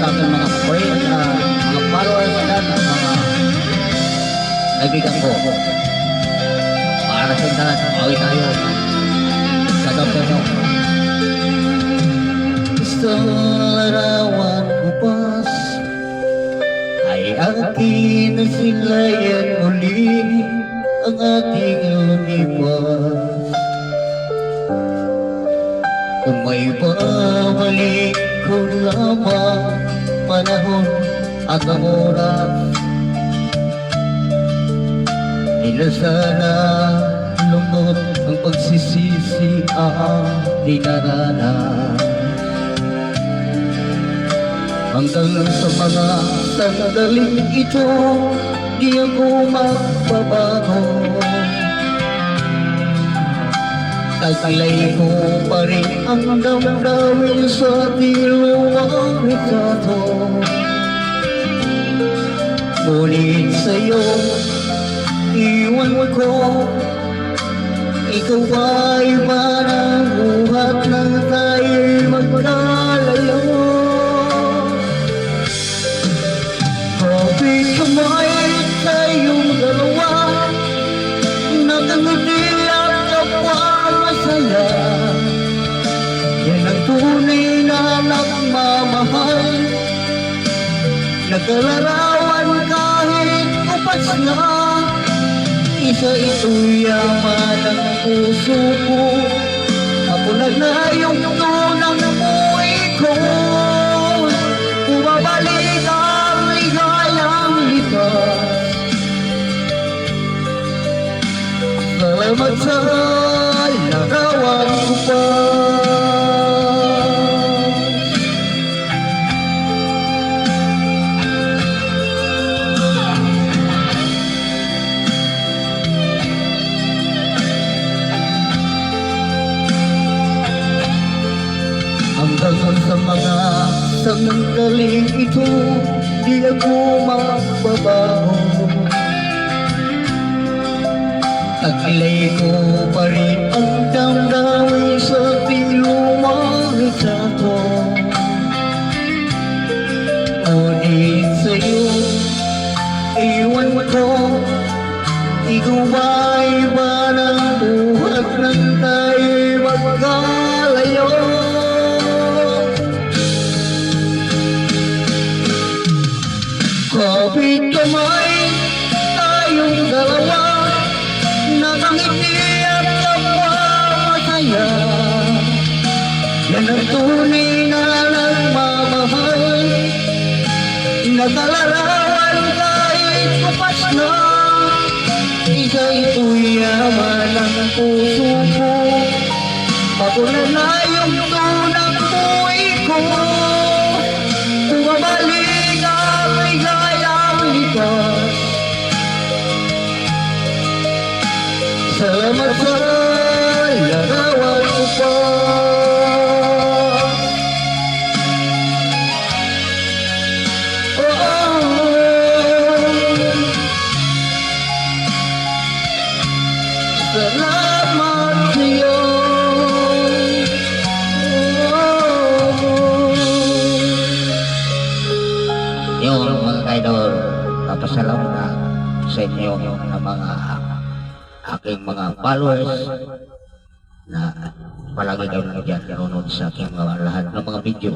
sa aking mga friends, mga followers at mga kaibigan ko. Para sa lahat, awit tayo. Sa doktor nyo. Isang larawan kupas ay akin na silayan muli ang ating lumipas. Kung may babalik ko lamang panahon at ang oras, nila sana lungkot ang pagsisisi ang dinaranas. Hanggang sa mga sandaling ito, di ako magbabago. Taglay ko pa rin ang damdamin sa diluwang retrato. Ngunit sa'yo, iwan ko, ikaw ay parang buhat na tayo'y magkalayo. Kapit kamay tayong dalawa, nakangiti at kapwa masaya. Yan ang tunay na nagmamahal, nagkalarawan kahit upas na. Isa ito'y yaman ng puso ko, ako na yung tunang buhay ko. Bumabalik ang ligayang lipas. Salamat sa larawan ko pa. Hanggang sa mga sandaling ito, di ako magbabago. Taglay ko pa rin ang damdamin sa dilumang retrato. Ngunit sa'yo, iwan ko, ikaw ay parang buhat ng tayo'y magkalayo. Kapit kamay tayong dalawa, nakangiti at kapwa masaya. Yan ang tunay na nagmamahal, nakalarawan kahit kupas na. Isa ito'y yaman ng puso ko, ako na yung tunang buhay ko. Bumabalik ang ligayang lipas. Salamat sa larawan ko pa. Salamat sa'yo. Yung mga idol, papasalamat sa inyo na mga aking mga followers na palagi kayo nandiyan nanonood sa aking mga lahat ng mga video.